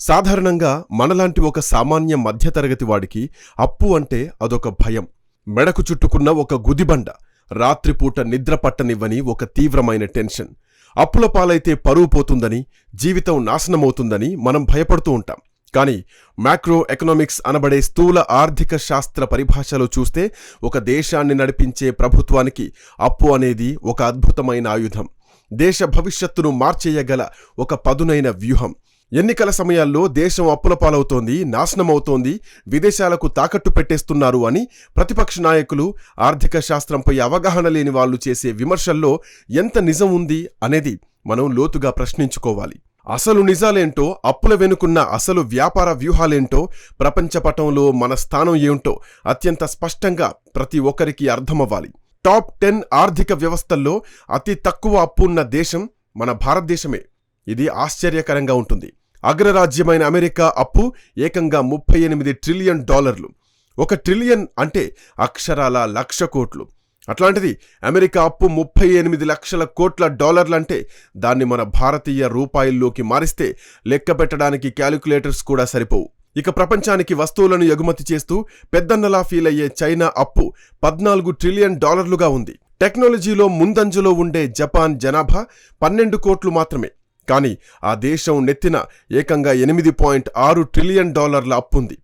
సాధారణంగా మనలాంటి ఒక సామాన్య మధ్యతరగతి వాడికి అప్పు అంటే అదొక భయం. మెడకు చుట్టుకున్న ఒక గుదిబండ, రాత్రిపూట నిద్ర పట్టనివ్వని ఒక తీవ్రమైన టెన్షన్. అప్పుల పాలైతే పరువు పోతుందని, జీవితం నాశనమవుతుందని మనం భయపడుతూ ఉంటాం. కానీ మ్యాక్రో ఎకనామిక్స్ అనబడే స్థూల ఆర్థిక శాస్త్ర పరిభాషలో చూస్తే ఒక దేశాన్ని నడిపించే ప్రభుత్వానికి అప్పు అనేది ఒక అద్భుతమైన ఆయుధం. దేశ భవిష్యత్తును మార్చేయగల ఒక పదునైన వ్యూహం. ఎన్నికల సమయాల్లో దేశం అప్పుల పాలవుతోంది, నాశనమవుతోంది, విదేశాలకు తాకట్టు పెట్టేస్తున్నారు అని ప్రతిపక్ష నాయకులు, ఆర్థిక శాస్త్రంపై అవగాహన లేని వాళ్లు చేసే విమర్శల్లో ఎంత నిజం ఉంది అనేది మనం లోతుగా ప్రశ్నించుకోవాలి. అసలు నిజాలేంటో, అప్పుల వెనుకున్న అసలు వ్యాపార వ్యూహాలేంటో, ప్రపంచపటంలో మన స్థానం ఏమిటో అత్యంత స్పష్టంగా ప్రతి ఒక్కరికి అర్థమవ్వాలి. టాప్ 10 ఆర్థిక వ్యవస్థల్లో అతి తక్కువ అప్పు ఉన్న దేశం మన భారతదేశమే. ఇది ఆశ్చర్యకరంగా ఉంటుంది. అగ్రరాజ్యమైన అమెరికా అప్పు ఏకంగా $38 ట్రిలియన్. 1 ట్రిలియన్ అంటే అక్షరాల 1,00,000 కోట్లు. అట్లాంటిది అమెరికా అప్పు $38 లక్షల కోట్ల అంటే దాన్ని మన భారతీయ రూపాయల్లోకి మారిస్తే లెక్క పెట్టడానికి క్యాలిక్యులేటర్స్ కూడా సరిపోవు. ఇక ప్రపంచానికి వస్తువులను ఎగుమతి చేస్తూ పెద్దన్నలా ఫీల్ అయ్యే చైనా అప్పు $14 ట్రిలియన్ ఉంది. టెక్నాలజీలో ముందంజలో ఉండే జపాన్ జనాభా 12 కోట్లు మాత్రమే. కానీ ఆ దేశం నెత్తిన ఏకంగా $8.6 ట్రిలియన్ అప్పుంది.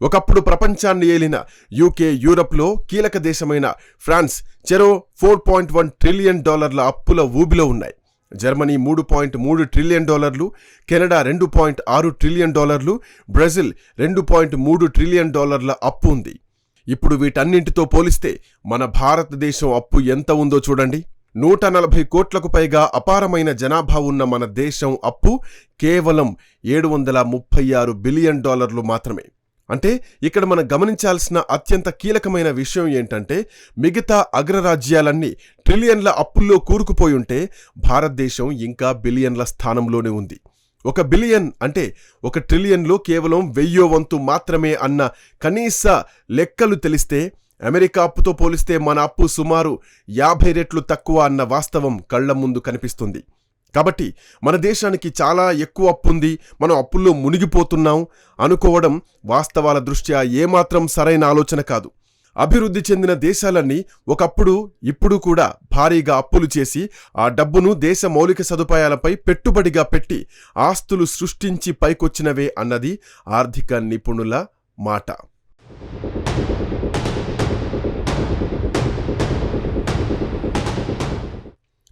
ఒకప్పుడు ప్రపంచాన్ని ఏలిన యూకే, యూరప్లో కీలక దేశమైన ఫ్రాన్స్ చెరో $4.1 ట్రిలియన్ అప్పుల ఊబిలో ఉన్నాయి. Germany $3.3 trillion, Canada $2.6 trillion, Brazil $2.3 trillion అప్పు ఉంది. ఇప్పుడు వీటన్నింటితో పోలిస్తే మన భారతదేశం అప్పు ఎంత ఉందో చూడండి. 140 కోట్లకు పైగా అపారమైన జనాభా ఉన్న మన దేశం అప్పు కేవలం $736 బిలియన్ మాత్రమే. అంటే ఇక్కడ మనం గమనించాల్సిన అత్యంత కీలకమైన విషయం ఏంటంటే, మిగతా అగ్రరాజ్యాలన్నీ ట్రిలియన్ల అప్పుల్లో కూరుకుపోయుంటే భారతదేశం ఇంకా బిలియన్ల స్థానంలోనే ఉంది. 1 బిలియన్ అంటే 1 ట్రిలియన్లో కేవలం 1000వ వంతు మాత్రమే అన్న కనీస లెక్కలు తెలిస్తే, అమెరికా అప్పుతో పోలిస్తే మన అప్పు సుమారు 50 రెట్లు తక్కువ అన్న వాస్తవం కళ్ల ముందు కనిపిస్తుంది. కాబట్టి మన దేశానికి చాలా ఎక్కువ అప్పుంది, మనం అప్పుల్లో మునిగిపోతున్నాం అనుకోవడం వాస్తవాల దృష్ట్యా ఏమాత్రం సరైన ఆలోచన కాదు. అభివృద్ధి చెందిన దేశాలన్నీ ఒకప్పుడు, ఇప్పుడు కూడా భారీగా అప్పులు చేసి ఆ డబ్బును దేశ మౌలిక సదుపాయాలపై పెట్టుబడిగా పెట్టి ఆస్తులు సృష్టించి పైకొచ్చినవే అన్నది ఆర్థిక నిపుణుల మాట.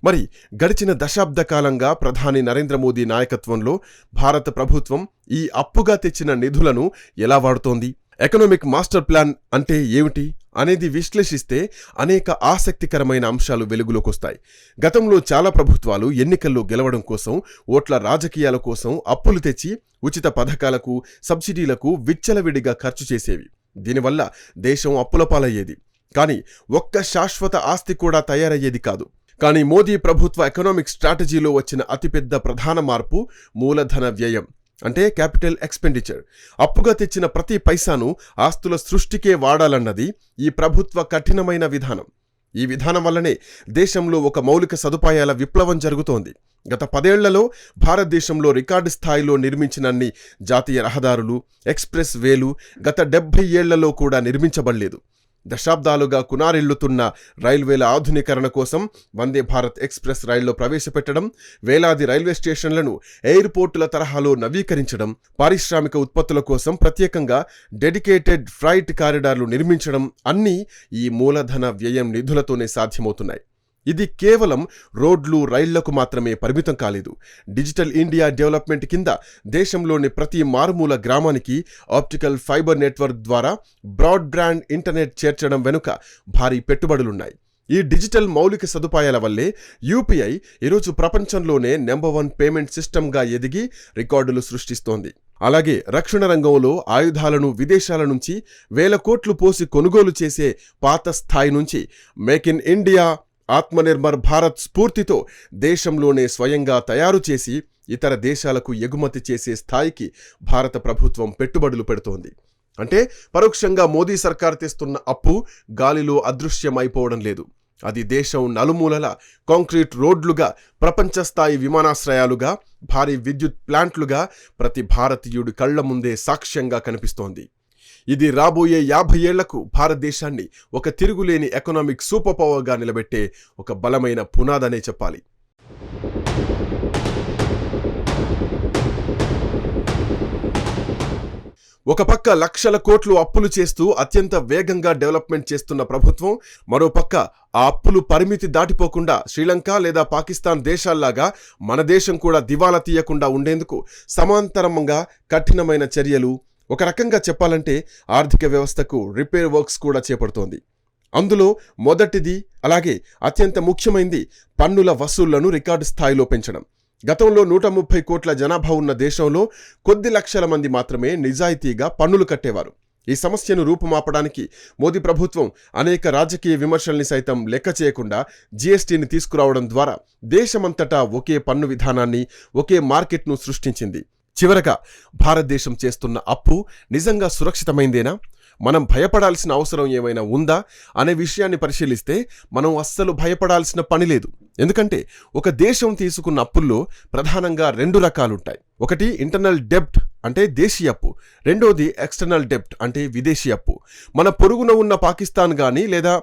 మరి గడిచిన దశాబ్ద కాలంగా ప్రధాని నరేంద్ర మోదీ నాయకత్వంలో భారత ప్రభుత్వం ఈ అప్పుగా తెచ్చిన నిధులను ఎలా వాడుతోంది? ఎకనామిక్ మాస్టర్ ప్లాన్ అంటే ఏమిటి అనేది విశ్లేషిస్తే అనేక ఆసక్తికరమైన అంశాలు వెలుగులోకొస్తాయి. గతంలో చాలా ప్రభుత్వాలు ఎన్నికల్లో గెలవడం కోసం, ఓట్ల రాజకీయాల కోసం అప్పులు తెచ్చి ఉచిత పథకాలకు, సబ్సిడీలకు విచ్చలవిడిగా ఖర్చు చేసేవి. దీనివల్ల దేశం అప్పుల పాలయ్యేది. కానీ ఒక్క శాశ్వత ఆస్తి కూడా తయారయ్యేది కాదు. కానీ మోదీ ప్రభుత్వ ఎకనామిక్ స్ట్రాటజీలో వచ్చిన అతిపెద్ద ప్రధాన మార్పు మూలధన వ్యయం, అంటే క్యాపిటల్ ఎక్స్పెండిచర్. అప్పుగా తెచ్చిన ప్రతి పైసాను ఆస్తుల సృష్టికే వాడాలన్నది ఈ ప్రభుత్వ కఠినమైన విధానం. ఈ విధానం వల్లనే దేశంలో ఒక మౌలిక సదుపాయాల విప్లవం జరుగుతోంది. గత 10 ఏళ్లలో భారతదేశంలో రికార్డు స్థాయిలో నిర్మించినన్ని జాతీయ రహదారులు, ఎక్స్ప్రెస్ వేలు గత 70 ఏళ్లలో కూడా నిర్మించబడలేదు. దశాబ్దాలుగా కునారిల్లుతున్న రైల్వేల ఆధునీకరణ కోసం వందే భారత్ ఎక్స్ప్రెస్ రైల్లో ప్రవేశపెట్టడం, వేలాది రైల్వే స్టేషన్లను ఎయిర్పోర్టుల తరహాలో నవీకరించడం, పారిశ్రామిక ఉత్పత్తుల కోసం ప్రత్యేకంగా డెడికేటెడ్ ఫ్రైట్ కారిడార్లు నిర్మించడం అన్నీ ఈ మూలధన వ్యయం నిధులతోనే సాధ్యమవుతున్నాయి. ఇది కేవలం రోడ్లు, రైళ్లకు మాత్రమే పరిమితం కాలేదు. డిజిటల్ ఇండియా డెవలప్మెంట్ కింద దేశంలోని ప్రతి మారుమూల గ్రామానికి ఆప్టికల్ ఫైబర్ నెట్వర్క్ ద్వారా బ్రాడ్బ్యాండ్ ఇంటర్నెట్ చేర్చడం వెనుక భారీ పెట్టుబడులున్నాయి. ఈ డిజిటల్ మౌలిక సదుపాయాల వల్లే యూపీఐ ఈరోజు ప్రపంచంలోనే నెంబర్ 1 పేమెంట్ సిస్టమ్గా ఎదిగి రికార్డులు సృష్టిస్తోంది. అలాగే రక్షణ రంగంలో ఆయుధాలను విదేశాల నుంచి వేల కోట్లు పోసి కొనుగోలు చేసే పాత స్థాయి నుంచి make in India, Atmanirbhar Bharat స్ఫూర్తితో దేశంలోనే స్వయంగా తయారు చేసి ఇతర దేశాలకు ఎగుమతి చేసే స్థాయికి భారత ప్రభుత్వం పెట్టుబడులు పెడుతోంది. అంటే పరోక్షంగా మోదీ సర్కార్ తెస్తున్న అప్పు గాలిలో అదృశ్యమైపోవడం లేదు. అది దేశం నలుమూలల కాంక్రీట్ రోడ్లుగా, ప్రపంచ స్థాయి విమానాశ్రయాలుగా, భారీ విద్యుత్ ప్లాంట్లుగా ప్రతి భారతీయుడి కళ్ల ముందే సాక్ష్యంగా కనిపిస్తోంది. ఇది రాబోయే 50 ఏళ్లకు భారతదేశాన్ని ఒక తిరుగులేని ఎకనామిక్ సూపర్ పవర్గా నిలబెట్టే ఒక బలమైన పునాదనే చెప్పాలి. ఒక పక్క లక్షల కోట్లు అప్పులు చేస్తూ అత్యంత వేగంగా డెవలప్మెంట్ చేస్తున్న ప్రభుత్వం, మరోపక్క ఆ అప్పులు పరిమితి దాటిపోకుండా శ్రీలంక లేదా పాకిస్తాన్ దేశాల్లాగా మన దేశం కూడా దివాలా తీయకుండా ఉండేందుకు సమాంతరంగా కఠినమైన చర్యలు, ఒక రకంగా చెప్పాలంటే ఆర్థిక వ్యవస్థకు రిపేర్ వర్క్స్ కూడా చేపడుతోంది. అందులో మొదటిది, అలాగే అత్యంత ముఖ్యమైనది పన్నుల వసూళ్లను రికార్డు స్థాయిలో పెంచడం. గతంలో 130 కోట్ల జనాభా ఉన్న దేశంలో కొద్ది లక్షల మంది మాత్రమే నిజాయితీగా పన్నులు కట్టేవారు. ఈ సమస్యను రూపుమాపడానికి మోదీ ప్రభుత్వం అనేక రాజకీయ విమర్శల్ని సైతం లెక్క చేయకుండా జీఎస్టీని తీసుకురావడం ద్వారా దేశమంతటా ఒకే పన్ను విధానాన్ని, ఒకే మార్కెట్ను సృష్టించింది. చివరగా భారతదేశం చేస్తున్న అప్పు నిజంగా సురక్షితమైందేనా, మనం భయపడాల్సిన అవసరం ఏమైనా ఉందా అనే విషయాన్ని పరిశీలిస్తే మనం అస్సలు భయపడాల్సిన పని లేదు. ఎందుకంటే ఒక దేశం తీసుకున్న అప్పుల్లో ప్రధానంగా 2 రకాలుంటాయి. ఒకటి ఇంటర్నల్ డెబ్ట్ అంటే దేశీయ అప్పు, రెండోది ఎక్స్టర్నల్ డెబ్ట్ అంటే విదేశీ అప్పు. మన పొరుగున ఉన్న పాకిస్తాన్ గానీ లేదా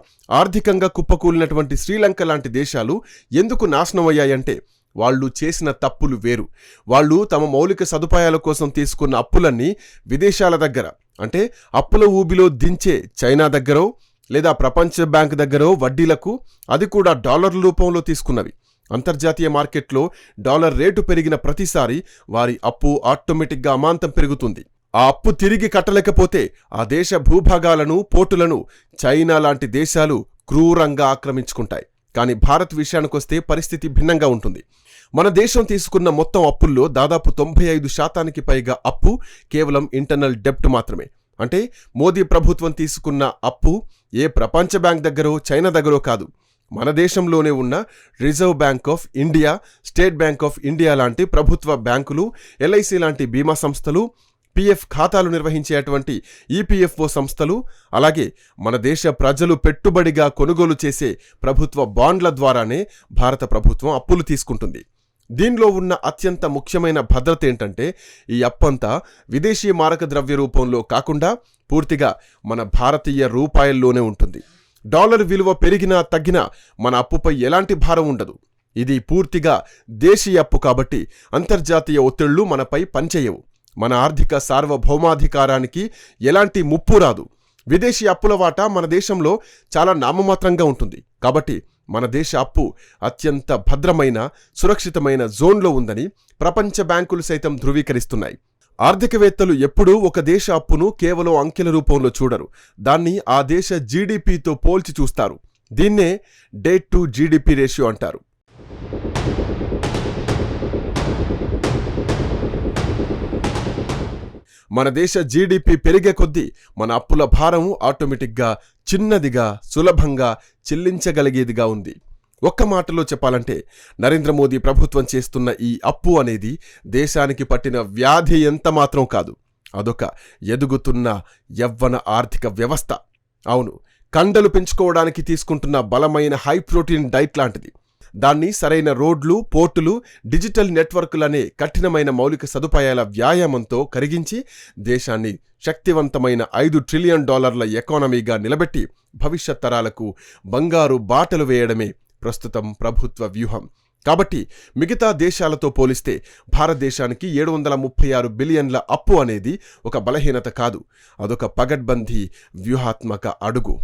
ఆర్థికంగా కుప్పకూలినటువంటి శ్రీలంక లాంటి దేశాలు ఎందుకు నాశనం అయ్యాయంటే వాళ్ళు చేసిన తప్పులు వేరు. వాళ్ళు తమ మౌలిక సదుపాయాల కోసం తీసుకున్న అప్పులన్నీ విదేశాల దగ్గర, అంటే అప్పుల ఊబిలో దించే చైనా దగ్గరో లేదా ప్రపంచ బ్యాంక్ దగ్గరో వడ్డీలకు, అది కూడా డాలర్ల రూపంలో తీసుకున్నవి. అంతర్జాతీయ మార్కెట్లో డాలర్ రేటు పెరిగిన ప్రతిసారి వారి అప్పు ఆటోమేటిక్గా అమాంతం పెరుగుతుంది. ఆ అప్పు తిరిగి కట్టలేకపోతే ఆ దేశ భూభాగాలను, పోర్టులను చైనా లాంటి దేశాలు క్రూరంగా ఆక్రమించుకుంటాయి. కానీ భారత్ విషయానికొస్తే పరిస్థితి భిన్నంగా ఉంటుంది. మన దేశం తీసుకున్న మొత్తం అప్పుల్లో దాదాపు 95% పైగా అప్పు కేవలం ఇంటర్నల్ డెబ్ట్ మాత్రమే. అంటే మోదీ ప్రభుత్వం తీసుకున్న అప్పు ఏ ప్రపంచ బ్యాంక్ దగ్గరో చైనా దగ్గరో కాదు, మన దేశంలోనే ఉన్న reserve bank of India, state bank of India లాంటి ప్రభుత్వ బ్యాంకులు, ఎల్ఐసి లాంటి బీమా సంస్థలు, పిఎఫ్ ఖాతాలు నిర్వహించేటువంటి ఈపీఎఫ్ఓ సంస్థలు, అలాగే మన దేశ ప్రజలు పెట్టుబడిగా కొనుగోలు చేసే ప్రభుత్వ బాండ్ల ద్వారానే భారత ప్రభుత్వం అప్పులు తీసుకుంటుంది. దీనిలో ఉన్న అత్యంత ముఖ్యమైన భద్రత ఏంటంటే ఈ అప్పంతా విదేశీ మారక ద్రవ్య రూపంలో కాకుండా పూర్తిగా మన భారతీయ రూపాయల్లోనే ఉంటుంది. డాలర్ విలువ పెరిగినా తగ్గినా మన అప్పుపై ఎలాంటి భారం ఉండదు. ఇది పూర్తిగా దేశీయ అప్పు కాబట్టి అంతర్జాతీయ ఒత్తిళ్లు మనపై పనిచేయవు. మన ఆర్థిక సార్వభౌమాధికారానికి ఎలాంటి ముప్పు రాదు. విదేశీ అప్పుల వాటా మన దేశంలో చాలా నామమాత్రంగా ఉంటుంది. కాబట్టి మన దేశ అప్పు అత్యంత భద్రమైన, సురక్షితమైన జోన్లో ఉందని ప్రపంచ బ్యాంకులు సైతం ధృవీకరిస్తున్నాయి. ఆర్థికవేత్తలు ఎప్పుడూ ఒక దేశ అప్పును కేవలం అంకెల రూపంలో చూడరు. దాన్ని ఆ దేశ జీడీపీతో పోల్చి చూస్తారు. దీన్నే డెట్ టు జీడీపీ రేషియో అంటారు. మన దేశ జీడీపీ పెరిగే కొద్దీ మన అప్పుల భారం ఆటోమేటిక్గా చిన్నదిగా, సులభంగా చెల్లించగలిగేదిగా ఉంది. ఒక్క మాటలో చెప్పాలంటే నరేంద్ర మోదీ ప్రభుత్వం చేస్తున్న ఈ అప్పు అనేది దేశానికి పట్టిన వ్యాధి ఎంత మాత్రం కాదు, అదొక ఎదుగుతున్న యవ్వన ఆర్థిక వ్యవస్థ. అవును, కండలు పెంచుకోవడానికి తీసుకుంటున్న బలమైన హై ప్రోటీన్ డైట్ లాంటిది. దాన్ని సరైన రోడ్లు, పోర్టులు, డిజిటల్ నెట్వర్క్లనే కఠినమైన మౌలిక సదుపాయాల వ్యాయామంతో కరిగించి దేశాన్ని శక్తివంతమైన $5 ట్రిలియన్ ఎకానమీగా నిలబెట్టి భవిష్యత్ తరాలకు బంగారు బాటలు వేయడమే ప్రస్తుతం ప్రభుత్వ వ్యూహం. కాబట్టి మిగతా దేశాలతో పోలిస్తే భారతదేశానికి 736 బిలియన్ల అప్పు అనేది ఒక బలహీనత కాదు, అదొక పగడ్బందీ వ్యూహాత్మక అడుగు.